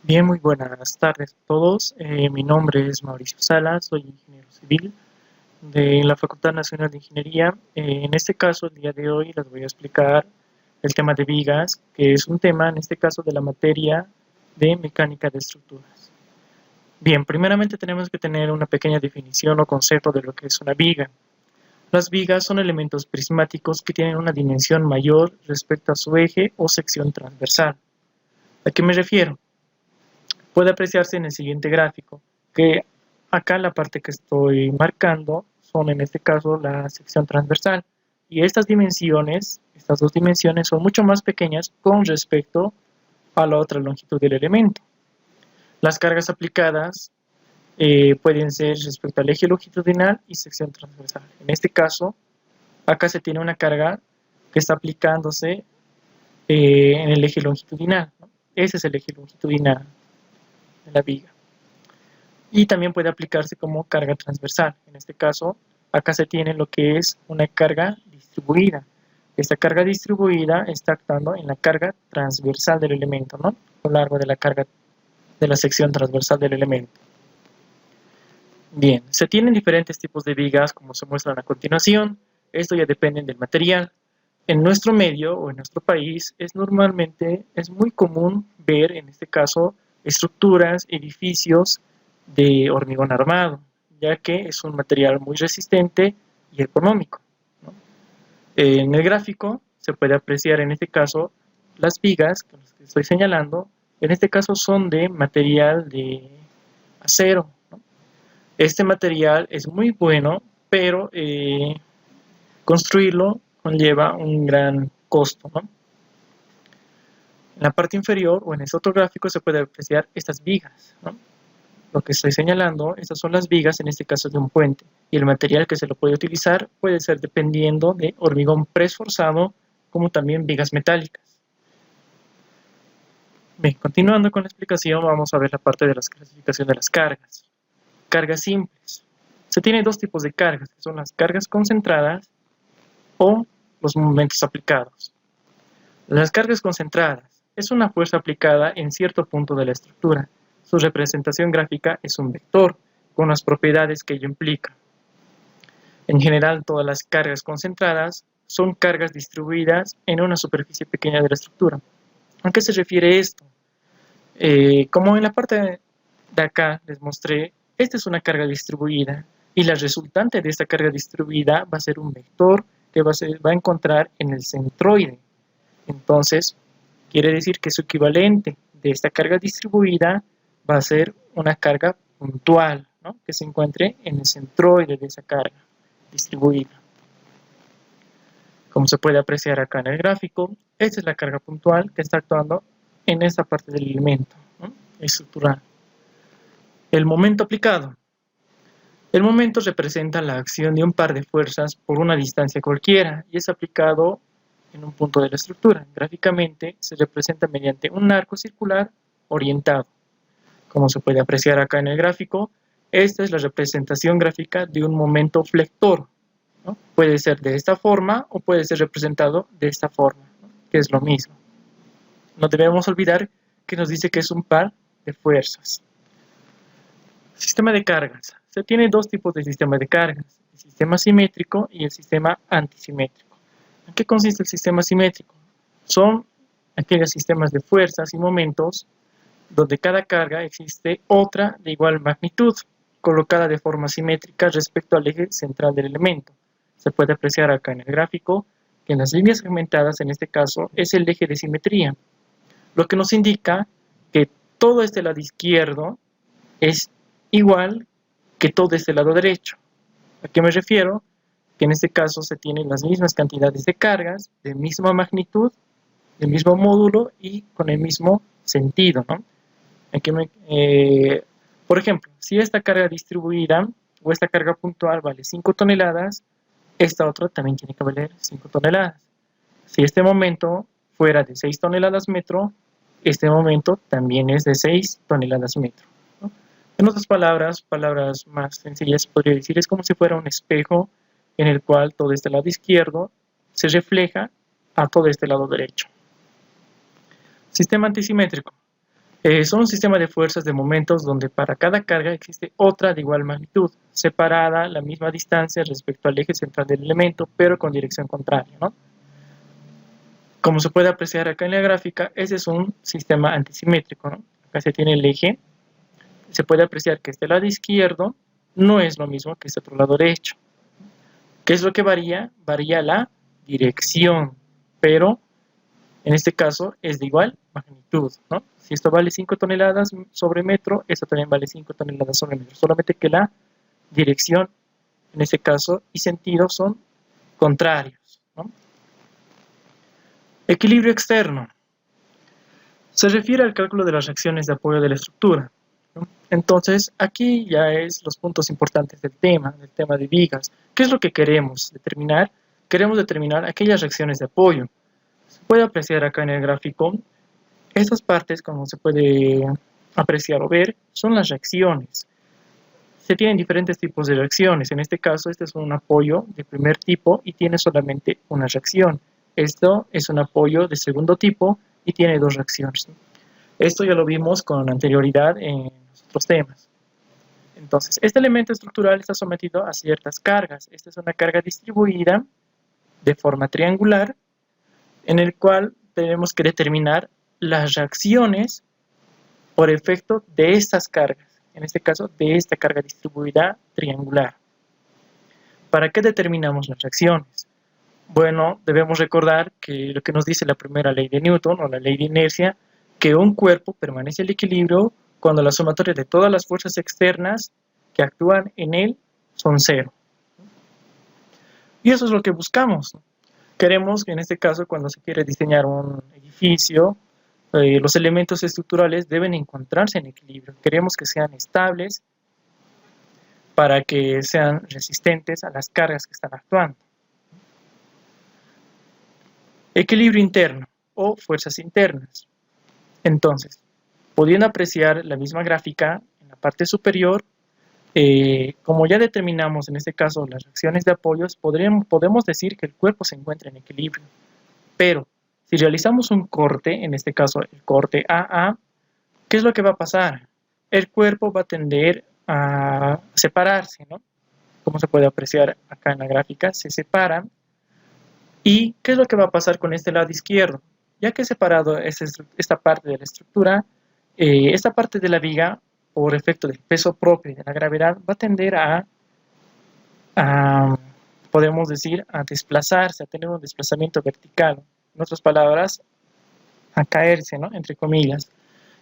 Bien, muy buenas tardes a todos. Mi nombre es Mauricio Salas, soy ingeniero civil de la Facultad Nacional de Ingeniería. En este caso, el día de hoy les voy a explicar el tema de vigas, que es un tema, en este caso, de la materia de mecánica de estructuras. Bien, primeramente tenemos que tener una pequeña definición o concepto de lo que es una viga. Las vigas son elementos prismáticos que tienen una dimensión mayor respecto a su eje o sección transversal. ¿A qué me refiero? Puede apreciarse en el siguiente gráfico, que acá la parte que estoy marcando son en este caso la sección transversal. Y estas dos dimensiones son mucho más pequeñas con respecto a la otra longitud del elemento. Las cargas aplicadas pueden ser respecto al eje longitudinal y sección transversal. En este caso, acá se tiene una carga que está aplicándose en el eje longitudinal, ¿no? Ese es el eje longitudinal de la viga. Y también puede aplicarse como carga transversal. En este caso, acá se tiene lo que es una carga distribuida. Esta carga distribuida está actuando en la carga transversal del elemento, ¿no? A lo largo de la carga de la sección transversal del elemento. Bien, se tienen diferentes tipos de vigas como se muestran a continuación. Esto ya depende del material. En nuestro medio o en nuestro país es muy común ver, en este caso, estructuras, edificios de hormigón armado, ya que es un material muy resistente y económico, ¿no? En el gráfico se puede apreciar en este caso las vigas que estoy señalando, en este caso son de material de acero, ¿no? Este material es muy bueno, pero construirlo conlleva un gran costo, ¿no? En la parte inferior o en este otro gráfico se puede apreciar estas vigas, ¿no? Lo que estoy señalando, estas son las vigas, en este caso de un puente, y el material que se lo puede utilizar puede ser dependiendo de hormigón preesforzado, como también vigas metálicas. Bien, continuando con la explicación, vamos a ver la parte de la clasificación de las cargas. Cargas simples. Se tiene dos tipos de cargas, que son las cargas concentradas o los momentos aplicados. Las cargas concentradas es una fuerza aplicada en cierto punto de la estructura. Su representación gráfica es un vector, con las propiedades que ello implica. En general, todas las cargas concentradas son cargas distribuidas en una superficie pequeña de la estructura. ¿A qué se refiere esto? Como en la parte de acá les mostré, esta es una carga distribuida y la resultante de esta carga distribuida va a ser un vector que va a encontrar en el centroide. Entonces, quiere decir que su equivalente de esta carga distribuida va a ser una carga puntual, ¿no? Que se encuentre en el centroide de esa carga distribuida. Como se puede apreciar acá en el gráfico, esta es la carga puntual que está actuando en esta parte del elemento, ¿no? Estructural. El momento aplicado. El momento representa la acción de un par de fuerzas por una distancia cualquiera y es aplicado en un punto de la estructura. Gráficamente se representa mediante un arco circular orientado. Como se puede apreciar acá en el gráfico, esta es la representación gráfica de un momento flector, ¿no? Puede ser de esta forma o puede ser representado de esta forma, ¿no? Que es lo mismo. No debemos olvidar que nos dice que es un par de fuerzas. Sistema de cargas. Se tiene dos tipos de sistema de cargas, el sistema simétrico y el sistema antisimétrico. ¿En qué consiste el sistema simétrico? Son aquellos sistemas de fuerzas y momentos donde cada carga existe otra de igual magnitud, colocada de forma simétrica respecto al eje central del elemento. Se puede apreciar acá en el gráfico que en las líneas segmentadas, en este caso, es el eje de simetría, lo que nos indica que todo este lado izquierdo es igual que todo este lado derecho. ¿A qué me refiero? Que en este caso se tienen las mismas cantidades de cargas, de misma magnitud, del mismo módulo y con el mismo sentido, ¿no? Por ejemplo, si esta carga distribuida o esta carga puntual vale 5 toneladas, esta otra también tiene que valer 5 toneladas. Si este momento fuera de 6 toneladas metro, este momento también es de 6 toneladas metro, ¿no? En otras palabras más sencillas podría decir, es como si fuera un espejo en el cual todo este lado izquierdo se refleja a todo este lado derecho. Sistema antisimétrico. Son un sistema de fuerzas de momentos donde para cada carga existe otra de igual magnitud, separada a la misma distancia respecto al eje central del elemento, pero con dirección contraria, ¿no? Como se puede apreciar acá en la gráfica, ese es un sistema antisimétrico, ¿no? Acá se tiene el eje, se puede apreciar que este lado izquierdo no es lo mismo que este otro lado derecho. ¿Qué es lo que varía? Varía la dirección, pero en este caso es de igual magnitud, ¿no? Si esto vale 5 toneladas sobre metro, esto también vale 5 toneladas sobre metro, solamente que la dirección, en este caso, y sentido son contrarios, ¿no? Equilibrio externo. Se refiere al cálculo de las reacciones de apoyo de la estructura, ¿no? Entonces, aquí ya es los puntos importantes del tema de vigas. ¿Qué es lo que queremos determinar? Queremos determinar aquellas reacciones de apoyo. Se puede apreciar acá en el gráfico, estas partes, como se puede apreciar o ver, son las reacciones. Se tienen diferentes tipos de reacciones. En este caso, este es un apoyo de primer tipo y tiene solamente una reacción. Esto es un apoyo de segundo tipo y tiene dos reacciones. Esto ya lo vimos con anterioridad en otros temas. Entonces, este elemento estructural está sometido a ciertas cargas. Esta es una carga distribuida de forma triangular, en el cual tenemos que determinar las reacciones por efecto de estas cargas, en este caso de esta carga distribuida triangular. ¿Para qué determinamos las reacciones? Bueno, debemos recordar que lo que nos dice la primera ley de Newton, o la ley de inercia, que un cuerpo permanece en equilibrio cuando la sumatoria de todas las fuerzas externas que actúan en él son cero. Y eso es lo que buscamos. Queremos que en este caso, cuando se quiere diseñar un edificio, los elementos estructurales deben encontrarse en equilibrio. Queremos que sean estables para que sean resistentes a las cargas que están actuando. Equilibrio interno o fuerzas internas. Entonces, pudiendo apreciar la misma gráfica en la parte superior, como ya determinamos en este caso las reacciones de apoyos, podemos decir que el cuerpo se encuentra en equilibrio. Pero si realizamos un corte, en este caso el corte AA, ¿qué es lo que va a pasar? El cuerpo va a tender a separarse, ¿no? Como se puede apreciar acá en la gráfica, se separa. ¿Y qué es lo que va a pasar con este lado izquierdo? Ya que he separado esta parte de la estructura, esta parte de la viga, por efecto del peso propio y de la gravedad, va a tender podemos decir, a desplazarse, a tener un desplazamiento vertical. En otras palabras, a caerse, ¿no? Entre comillas.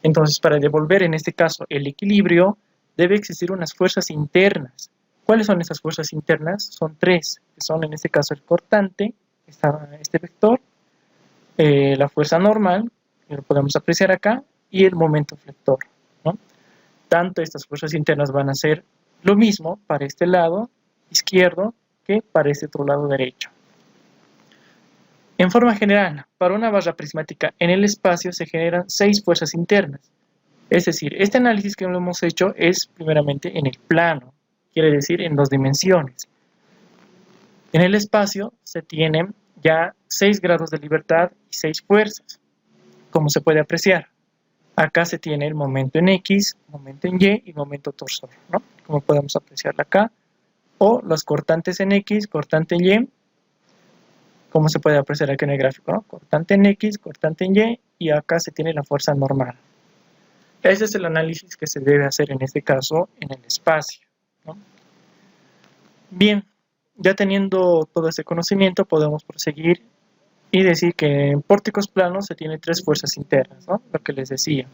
Entonces, para devolver en este caso el equilibrio, debe existir unas fuerzas internas. ¿Cuáles son esas fuerzas internas? Son tres, que son en este caso el cortante, este vector, la fuerza normal, que lo podemos apreciar acá, y el momento flector, ¿no? Tanto estas fuerzas internas van a ser lo mismo para este lado izquierdo que para este otro lado derecho. En forma general, para una barra prismática en el espacio se generan 6 fuerzas internas. Es decir, este análisis que lo hemos hecho es primeramente en el plano, quiere decir en 2 dimensiones. En el espacio se tienen ya 6 grados de libertad y 6 fuerzas, como se puede apreciar. Acá se tiene el momento en X, momento en Y y momento torsor, ¿no? Como podemos apreciarlo acá. O los cortantes en X, cortante en Y, como se puede apreciar aquí en el gráfico, ¿no? Cortante en X, cortante en Y acá se tiene la fuerza normal. Ese es el análisis que se debe hacer en este caso en el espacio, ¿no? Bien, ya teniendo todo ese conocimiento podemos proseguir y decir que en pórticos planos se tiene 3 fuerzas internas, ¿no? Lo que les decía,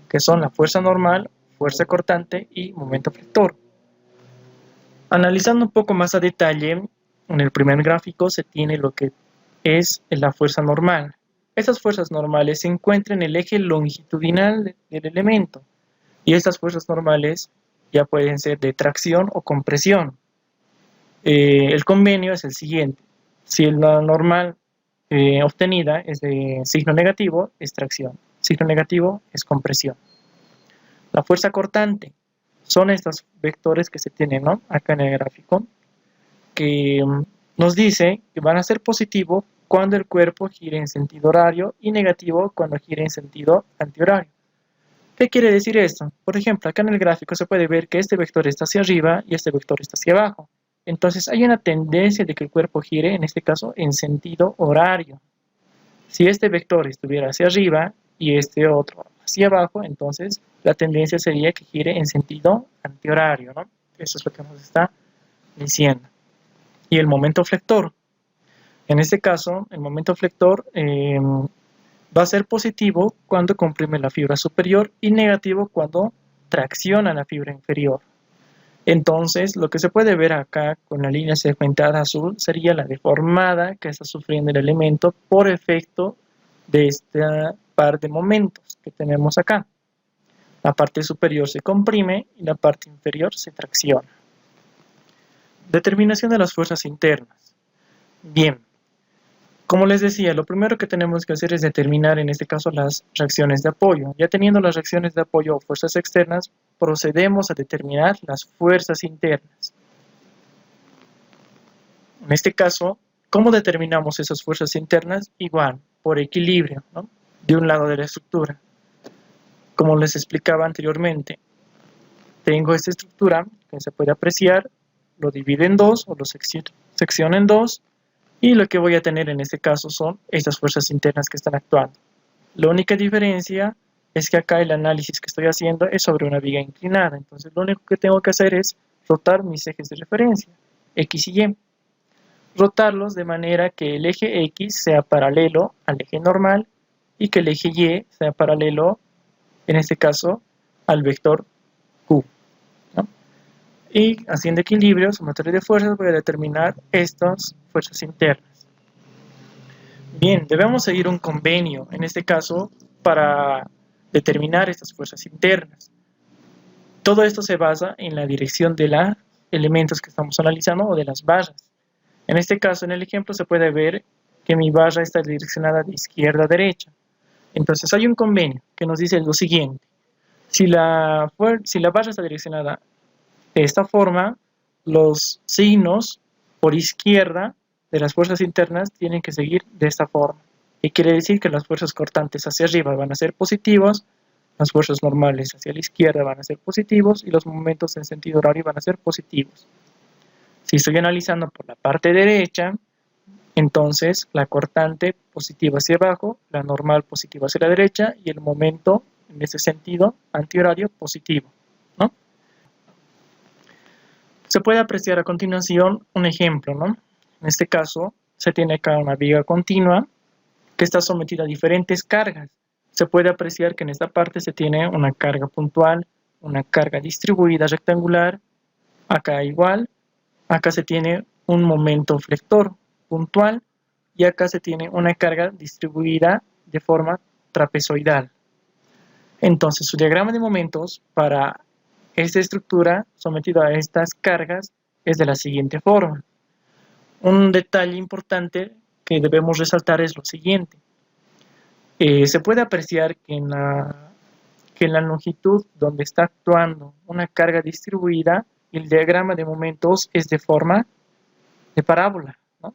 que son la fuerza normal, fuerza cortante y momento flector. Analizando un poco más a detalle, en el primer gráfico se tiene lo que es la fuerza normal. Estas fuerzas normales se encuentran en el eje longitudinal del elemento y estas fuerzas normales ya pueden ser de tracción o compresión. El convenio es el siguiente: si la normal obtenida es de signo negativo, es tracción; signo negativo es compresión. La fuerza cortante son estos vectores que se tienen, ¿no? Acá en el gráfico, que nos dice que van a ser positivo cuando el cuerpo gire en sentido horario y negativo cuando gire en sentido antihorario. ¿Qué quiere decir esto? Por ejemplo, acá en el gráfico se puede ver que este vector está hacia arriba y este vector está hacia abajo. Entonces hay una tendencia de que el cuerpo gire, en este caso, en sentido horario. Si este vector estuviera hacia arriba y este otro hacia abajo, entonces la tendencia sería que gire en sentido antihorario, ¿no? Eso es lo que nos está diciendo. Y el momento flector. En este caso, el momento flector va a ser positivo cuando comprime la fibra superior y negativo cuando tracciona la fibra inferior. Entonces, lo que se puede ver acá con la línea segmentada azul sería la deformada que está sufriendo el elemento por efecto de esta par de momentos que tenemos acá. La parte superior se comprime y la parte inferior se tracciona. Determinación de las fuerzas internas. Bien. Como les decía, lo primero que tenemos que hacer es determinar, en este caso, las reacciones de apoyo. Ya teniendo las reacciones de apoyo o fuerzas externas, procedemos a determinar las fuerzas internas. En este caso, ¿cómo determinamos esas fuerzas internas? Igual, por equilibrio, ¿no? De un lado de la estructura. Como les explicaba anteriormente, tengo esta estructura que se puede apreciar, lo divido en dos o lo secciono en dos. Y lo que voy a tener en este caso son estas fuerzas internas que están actuando. La única diferencia es que acá el análisis que estoy haciendo es sobre una viga inclinada. Entonces lo único que tengo que hacer es rotar mis ejes de referencia, X y Y. Rotarlos de manera que el eje X sea paralelo al eje normal y que el eje Y sea paralelo, en este caso, al vector Q, ¿no? Y haciendo equilibrio, sumatoria de fuerzas, voy a determinar estas fuerzas internas. Bien, debemos seguir un convenio, en este caso, para determinar estas fuerzas internas. Todo esto se basa en la dirección de los elementos que estamos analizando o de las barras. En este caso, en el ejemplo, se puede ver que mi barra está direccionada de izquierda a derecha. Entonces hay un convenio que nos dice lo siguiente: si la barra está direccionada de esta forma, los signos por izquierda de las fuerzas internas tienen que seguir de esta forma. Y quiere decir que las fuerzas cortantes hacia arriba van a ser positivos, las fuerzas normales hacia la izquierda van a ser positivos y los momentos en sentido horario van a ser positivos. Si estoy analizando por la parte derecha, entonces la cortante positiva hacia abajo, la normal positiva hacia la derecha y el momento en ese sentido antihorario positivo, ¿no? Se puede apreciar a continuación un ejemplo, ¿no? En este caso, se tiene acá una viga continua que está sometida a diferentes cargas. Se puede apreciar que en esta parte se tiene una carga puntual, una carga distribuida rectangular, acá igual, acá se tiene un momento flector puntual y acá se tiene una carga distribuida de forma trapezoidal. Entonces, su diagrama de momentos para esta estructura sometida a estas cargas es de la siguiente forma. Un detalle importante que debemos resaltar es lo siguiente. Se puede apreciar que en la longitud donde está actuando una carga distribuida, el diagrama de momentos es de forma de parábola, ¿no?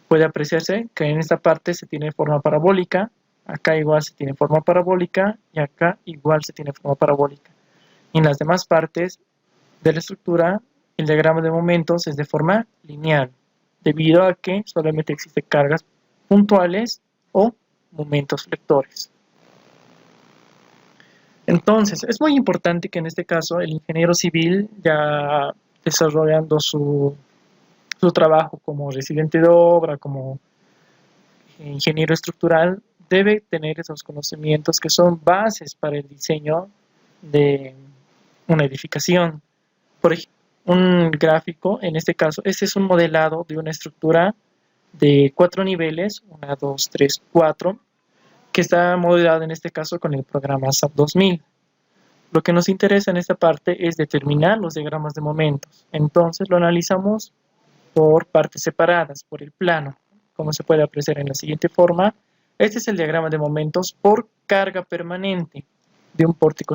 Puede apreciarse que en esta parte se tiene forma parabólica, acá igual se tiene forma parabólica y acá igual se tiene forma parabólica. En las demás partes de la estructura, el diagrama de momentos es de forma lineal, debido a que solamente existen cargas puntuales o momentos flectores. Entonces, es muy importante que en este caso el ingeniero civil, ya desarrollando su trabajo como residente de obra, como ingeniero estructural, debe tener esos conocimientos que son bases para el diseño de una edificación. Por ejemplo, un gráfico, en este caso, este es un modelado de una estructura de 4 niveles, 1, 2, 3, 4, que está modelado en este caso con el programa SAP 2000. Lo que nos interesa en esta parte es determinar los diagramas de momentos. Entonces lo analizamos por partes separadas, por el plano, como se puede apreciar en la siguiente forma. Este es el diagrama de momentos por carga permanente de un pórtico central.